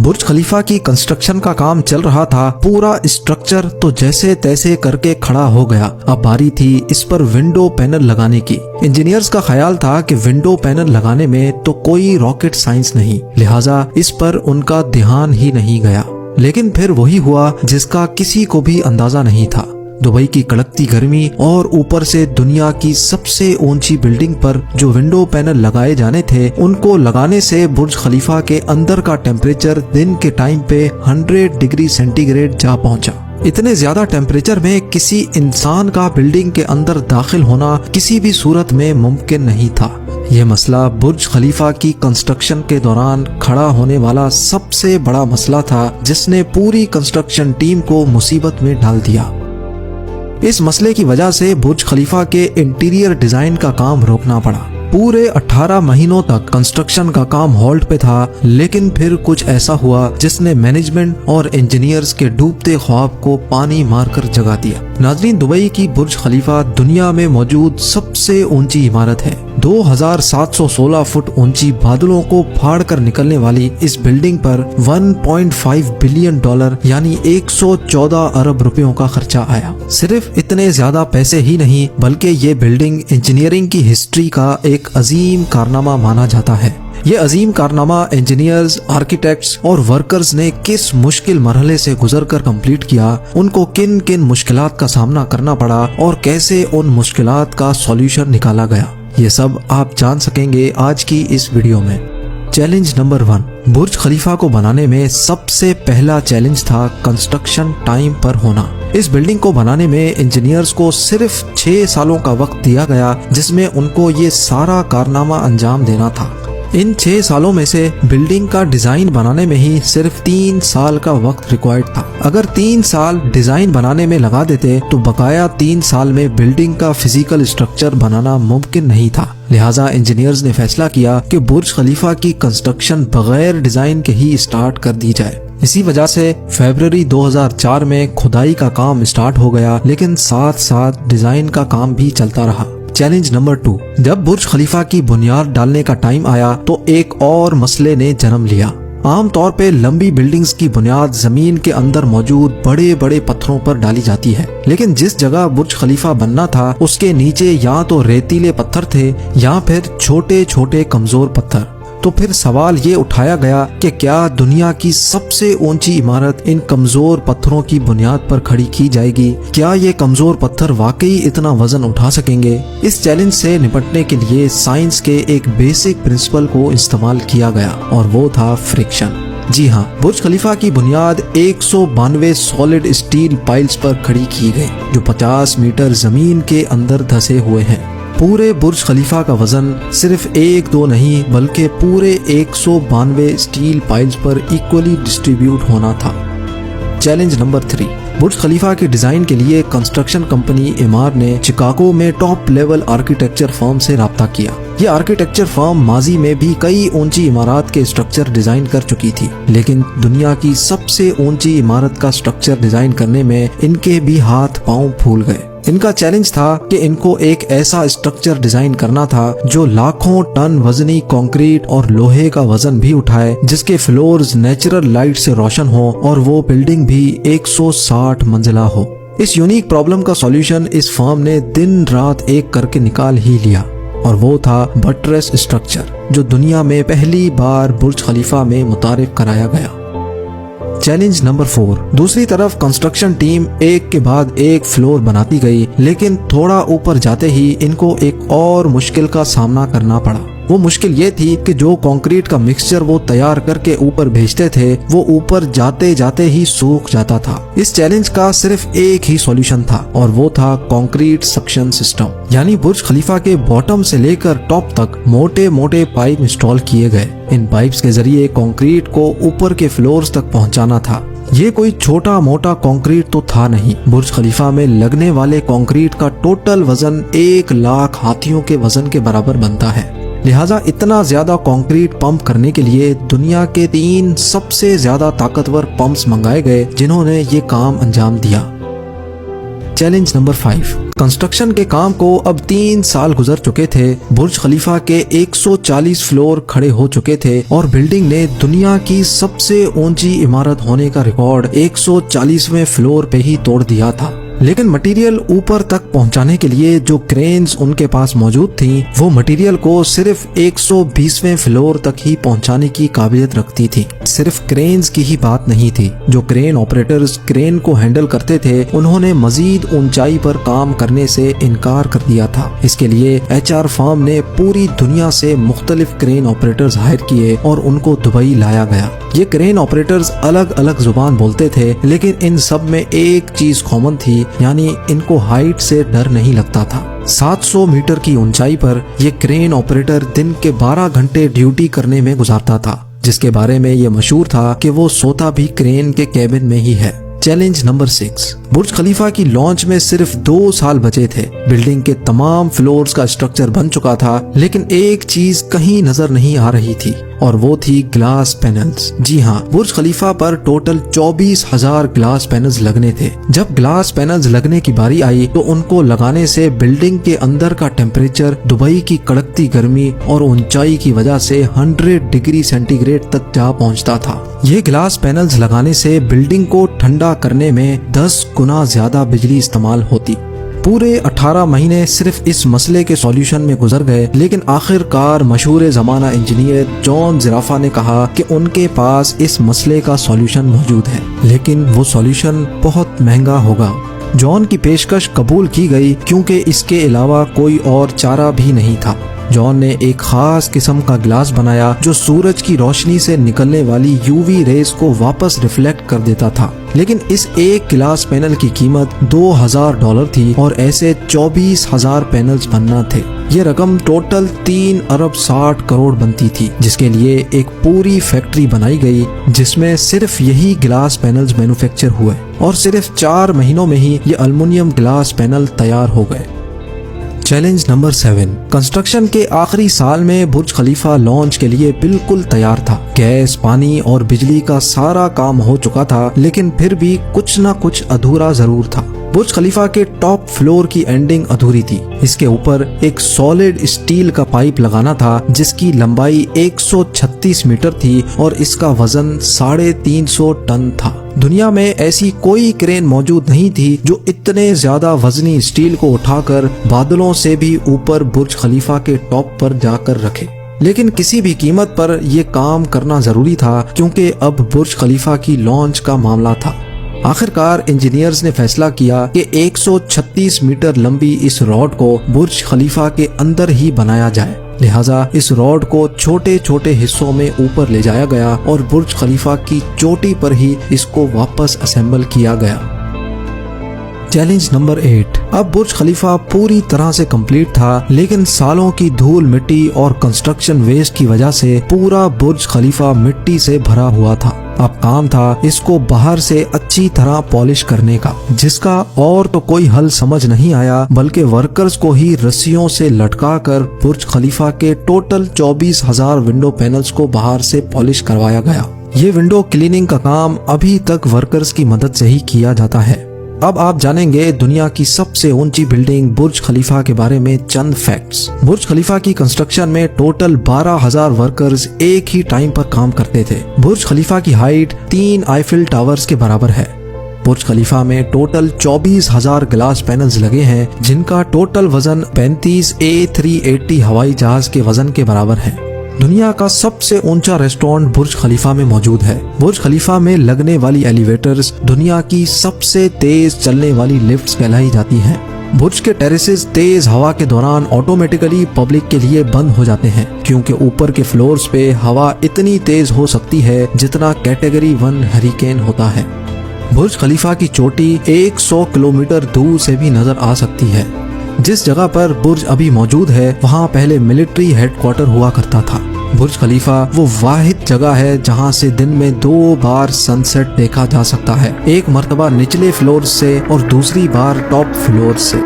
बुर्ज खलीफा की कंस्ट्रक्शन का काम चल रहा था। पूरा स्ट्रक्चर तो जैसे तैसे करके खड़ा हो गया। अब बारी थी इस पर विंडो पैनल लगाने की। इंजीनियर्स का ख्याल था कि विंडो पैनल लगाने में तो कोई रॉकेट साइंस नहीं, लिहाजा इस पर उनका ध्यान ही नहीं गया। लेकिन फिर वही हुआ जिसका किसी को भी अंदाजा नहीं था। दुबई की कड़कती गर्मी और ऊपर से दुनिया की सबसे ऊंची बिल्डिंग पर जो विंडो पैनल लगाए जाने थे, उनको लगाने से बुर्ज खलीफा के अंदर का टेम्परेचर दिन के टाइम पे 100 डिग्री सेंटीग्रेड जा पहुंचा। इतने ज्यादा टेम्परेचर में किसी इंसान का बिल्डिंग के अंदर दाखिल होना किसी भी सूरत में मुमकिन नहीं था। यह मसला बुर्ज खलीफा की कंस्ट्रक्शन के दौरान खड़ा होने वाला सबसे बड़ा मसला था, जिसने पूरी कंस्ट्रक्शन टीम को मुसीबत में डाल दिया। इस मसले की वजह से बुर्ज खलीफा के इंटीरियर डिजाइन का काम रोकना पड़ा। पूरे 18 महीनों तक कंस्ट्रक्शन का काम होल्ड पे था, लेकिन फिर कुछ ऐसा हुआ जिसने मैनेजमेंट और इंजीनियर्स के डूबते ख्वाब को पानी मारकर जगा दिया। नाज़रीन, दुबई की बुर्ज खलीफा दुनिया में मौजूद सबसे ऊंची इमारत है। 2716 फुट ऊंची बादलों को फाड़ कर निकलने वाली इस बिल्डिंग पर 1.5 बिलियन डॉलर यानी 114 अरब रुपयों का खर्चा आया। सिर्फ इतने ज्यादा पैसे ही नहीं, बल्कि ये बिल्डिंग इंजीनियरिंग की हिस्ट्री का एक अजीम कारनामा माना जाता है। ये अजीम कारनामा इंजीनियर्स, आर्किटेक्ट्स और वर्कर्स ने किस मुश्किल मरहले से गुजरकर कंप्लीट किया, उनको किन किन मुश्किलात का सामना करना पड़ा और कैसे उन मुश्किलात का सॉल्यूशन निकाला गया, ये सब आप जान सकेंगे आज की इस वीडियो में। चैलेंज नंबर 1, बुर्ज खलीफा को बनाने में सबसे पहला चैलेंज था कंस्ट्रक्शन टाइम पर होना। इस बिल्डिंग को बनाने में इंजीनियर्स को सिर्फ 6 सालों का वक्त दिया गया, जिसमें उनको ये सारा कारनामा अंजाम देना था। इन 6 सालों में से बिल्डिंग का डिजाइन बनाने में ही सिर्फ 3 साल का वक्त रिक्वायर्ड था। अगर 3 साल डिजाइन बनाने में लगा देते तो बकाया 3 साल में बिल्डिंग का फिजिकल स्ट्रक्चर बनाना मुमकिन नहीं था। लिहाजा इंजीनियर्स ने फैसला किया कि बुर्ज खलीफा की कंस्ट्रक्शन बगैर डिजाइन के ही स्टार्ट कर दी जाए। इसी वजह से फरवरी 2004 में खुदाई का काम स्टार्ट हो गया, लेकिन साथ साथ डिजाइन का काम भी चलता रहा। चैलेंज नंबर 2, जब बुर्ज खलीफा की बुनियाद डालने का टाइम आया तो एक और मसले ने जन्म लिया। आम तौर पे लंबी बिल्डिंग्स की बुनियाद जमीन के अंदर मौजूद बड़े बड़े पत्थरों पर डाली जाती है, लेकिन जिस जगह बुर्ज खलीफा बनना था उसके नीचे या तो रेतीले पत्थर थे या फिर छोटे छोटे कमजोर पत्थर। तो फिर सवाल ये उठाया गया कि क्या दुनिया की सबसे ऊंची इमारत इन कमजोर पत्थरों की बुनियाद पर खड़ी की जाएगी? क्या ये कमजोर पत्थर वाकई इतना वजन उठा सकेंगे? इस चैलेंज से निपटने के लिए साइंस के एक बेसिक प्रिंसिपल को इस्तेमाल किया गया और वो था फ्रिक्शन। जी हाँ, बुर्ज खलीफा की बुनियाद 192 सॉलिड स्टील पाइल्स पर खड़ी की गई, जो 50 मीटर जमीन के अंदर धंसे हुए हैं। पूरे बुर्ज खलीफा का वजन सिर्फ 1-2 नहीं, बल्कि पूरे 192 स्टील पाइल्स पर इक्वली डिस्ट्रीब्यूट होना था। चैलेंज नंबर 3, बुर्ज खलीफा के डिजाइन के लिए कंस्ट्रक्शन कंपनी एमार ने शिकागो में टॉप लेवल आर्किटेक्चर फर्म से राब्ता किया। ये आर्किटेक्चर फर्म माजी में भी कई ऊंची इमारत के स्ट्रक्चर डिजाइन कर चुकी थी, लेकिन दुनिया की सबसे ऊंची इमारत का स्ट्रक्चर डिजाइन करने में इनके भी हाथ पांव फूल गए। इनका चैलेंज था कि इनको एक ऐसा स्ट्रक्चर डिजाइन करना था जो लाखों टन वजनी कंक्रीट और लोहे का वजन भी उठाए, जिसके फ्लोर्स नेचुरल लाइट से रोशन हो और वो बिल्डिंग भी 160 मंजिला हो। इस यूनिक प्रॉब्लम का सॉल्यूशन इस फर्म ने दिन रात एक करके निकाल ही लिया, और वो था बटरेस स्ट्रक्चर, जो दुनिया में पहली बार बुर्ज खलीफा में मुतारिफ कराया गया। चैलेंज नंबर 4, दूसरी तरफ कंस्ट्रक्शन टीम एक के बाद एक फ्लोर बनाती गई, लेकिन थोड़ा ऊपर जाते ही इनको एक और मुश्किल का सामना करना पड़ा। वो मुश्किल ये थी कि जो कंक्रीट का मिक्सचर वो तैयार करके ऊपर भेजते थे, वो ऊपर जाते जाते ही सूख जाता था। इस चैलेंज का सिर्फ एक ही सॉल्यूशन था, और वो था कंक्रीट सक्शन सिस्टम। यानी बुर्ज खलीफा के बॉटम से लेकर टॉप तक मोटे मोटे पाइप इंस्टॉल किए गए। इन पाइप्स के जरिए कंक्रीट को ऊपर के फ्लोर्स तक पहुंचाना था। ये कोई छोटा मोटा कंक्रीट तो था नहीं। बुर्ज खलीफा में लगने वाले कंक्रीट का टोटल वजन 1 लाख हाथियों के वजन के बराबर बनता है। लिहाजा इतना ज्यादा कंक्रीट पंप करने के लिए दुनिया के 3 सबसे ज्यादा ताकतवर पंप्स मंगाए गए, जिन्होंने ये काम अंजाम दिया। Challenge number 5। कंस्ट्रक्शन के काम को अब 3 साल गुजर चुके थे। बुर्ज खलीफा के 140 फ्लोर खड़े हो चुके थे और बिल्डिंग ने दुनिया की सबसे ऊंची इमारत होने का रिकॉर्ड 140वें फ्लोर पे ही तोड़ दिया था। लेकिन मटेरियल ऊपर तक पहुंचाने के लिए जो क्रेन्स उनके पास मौजूद थी, वो मटेरियल को सिर्फ 120वें फ्लोर तक ही पहुंचाने की काबिलियत रखती थी। सिर्फ क्रेन्स की ही बात नहीं थी, जो क्रेन ऑपरेटर्स क्रेन को हैंडल करते थे, उन्होंने मजीद ऊंचाई पर काम करने से इनकार कर दिया था। इसके लिए HR फर्म ने पूरी दुनिया से मुख्तलिफ क्रेन ऑपरेटर्स हायर किए और उनको दुबई लाया गया। ये क्रेन ऑपरेटर्स अलग अलग जुबान बोलते थे, लेकिन इन सब में एक चीज कॉमन थी, यानी इनको हाइट से डर नहीं लगता था। 700 मीटर की ऊंचाई पर ये क्रेन ऑपरेटर दिन के 12 घंटे ड्यूटी करने में गुजारता था, जिसके बारे में ये मशहूर था कि वो सोता भी क्रेन के कैबिन में ही है। Challenge number 6। बुर्ज खलीफा की लॉन्च में सिर्फ 2 साल बचे थे। बिल्डिंग के तमाम फ्लोर्स का स्ट्रक्चर बन चुका था, लेकिन एक चीज कहीं नजर नहीं आ रही थी और वो थी ग्लास पैनल्स। जी हाँ, बुर्ज खलीफा पर टोटल 24,000 ग्लास पैनल्स लगने थे। जब ग्लास पैनल्स लगने की बारी आई तो उनको लगाने से बिल्डिंग के अंदर का टेम्परेचर दुबई की कड़कती गर्मी और ऊंचाई की वजह से 100 डिग्री सेंटीग्रेड तक जा पहुंचता था। ये ग्लास पैनल्स लगाने से बिल्डिंग को ठंडा करने में 10 गुना ज्यादा बिजली इस्तेमाल होती। पूरे 18 महीने सिर्फ इस मसले के सॉल्यूशन में गुजर गए, लेकिन आखिरकार मशहूर जमाना इंजीनियर जॉन ज़राफा ने कहा कि उनके पास इस मसले का सॉल्यूशन मौजूद है, लेकिन वो सॉल्यूशन बहुत महंगा होगा। जॉन की पेशकश कबूल की गई क्योंकि इसके अलावा कोई और चारा भी नहीं था। जॉन ने एक खास किस्म का ग्लास बनाया जो सूरज की रोशनी से निकलने वाली UV रेज को वापस रिफ्लेक्ट कर देता था। लेकिन इस एक ग्लास पैनल की कीमत $2,000 थी और ऐसे 24,000 पैनल्स बनना थे। ये रकम टोटल 3 अरब 60 करोड़ बनती थी, जिसके लिए एक पूरी फैक्ट्री बनाई गई जिसमें सिर्फ यही ग्लास पैनल्स मैन्युफैक्चर हुए और सिर्फ 4 महीनों में ही ये एल्युमिनियम ग्लास पैनल तैयार हो गए। Challenge number 7। कंस्ट्रक्शन के आखिरी साल में बुर्ज खलीफा लॉन्च के लिए बिल्कुल तैयार था। गैस, पानी और बिजली का सारा काम हो चुका था, लेकिन फिर भी कुछ न कुछ अधूरा जरूर था। बुर्ज खलीफा के टॉप फ्लोर की एंडिंग अधूरी थी। इसके ऊपर एक सॉलिड स्टील का पाइप लगाना था जिसकी लंबाई 136 मीटर थी और इसका वजन 350 टन था। दुनिया में ऐसी कोई क्रेन मौजूद नहीं थी जो इतने ज्यादा वजनी स्टील को उठाकर बादलों से भी ऊपर बुर्ज खलीफा के टॉप पर जाकर रखे। लेकिन किसी भी कीमत पर यह काम करना जरूरी था क्योंकि अब बुर्ज खलीफा की लॉन्च का मामला था। आखिरकार इंजीनियर्स ने फैसला किया कि 136 मीटर लंबी इस रॉड को बुर्ज खलीफा के अंदर ही बनाया जाए। लिहाजा इस रॉड को छोटे छोटे हिस्सों में ऊपर ले जाया गया और बुर्ज खलीफा की चोटी पर ही इसको वापस असेंबल किया गया। Challenge number 8। अब बुर्ज खलीफा पूरी तरह से कंप्लीट था, लेकिन सालों की धूल मिट्टी और कंस्ट्रक्शन वेस्ट की वजह से पूरा बुर्ज खलीफा मिट्टी से भरा हुआ था। अब काम था इसको बाहर से अच्छी तरह पॉलिश करने का, जिसका और तो कोई हल समझ नहीं आया, बल्कि वर्कर्स को ही रस्सियों से लटकाकर बुर्ज खलीफा के टोटल 24,000 विंडो पैनल्स को बाहर से पॉलिश करवाया गया। ये विंडो क्लीनिंग का काम अभी तक वर्कर्स की मदद से ही किया जाता है। अब आप जानेंगे दुनिया की सबसे ऊंची बिल्डिंग बुर्ज खलीफा के बारे में चंद फैक्ट्स। बुर्ज खलीफा की कंस्ट्रक्शन में टोटल 12,000 वर्कर्स एक ही टाइम पर काम करते थे। बुर्ज खलीफा की हाइट 3 आईफिल टावर्स के बराबर है। बुर्ज खलीफा में टोटल 24,000 ग्लास पैनल्स लगे हैं, जिनका टोटल वजन 35 A380 हवाई जहाज के वजन के बराबर है। दुनिया का सबसे ऊंचा रेस्टोरेंट बुर्ज खलीफा में मौजूद है। बुर्ज खलीफा में लगने वाली एलिवेटर्स दुनिया की सबसे तेज चलने वाली लिफ्ट्स कहलाई जाती हैं। बुर्ज के टेरेसेस तेज हवा के दौरान ऑटोमेटिकली पब्लिक के लिए बंद हो जाते हैं, क्योंकि ऊपर के फ्लोर्स पे हवा इतनी तेज हो सकती है जितना कैटेगरी 1 हरिकेन होता है। बुर्ज खलीफा की चोटी 100 किलोमीटर दूर से भी नजर आ सकती है। जिस जगह पर बुर्ज अभी मौजूद है वहाँ पहले मिलिट्री हेडक्वार्टर हुआ करता था। बुर्ज खलीफा वो वाहिद जगह है जहाँ से दिन में 2 बार सनसेट देखा जा सकता है, एक मर्तबा निचले फ्लोर से और दूसरी बार टॉप फ्लोर से।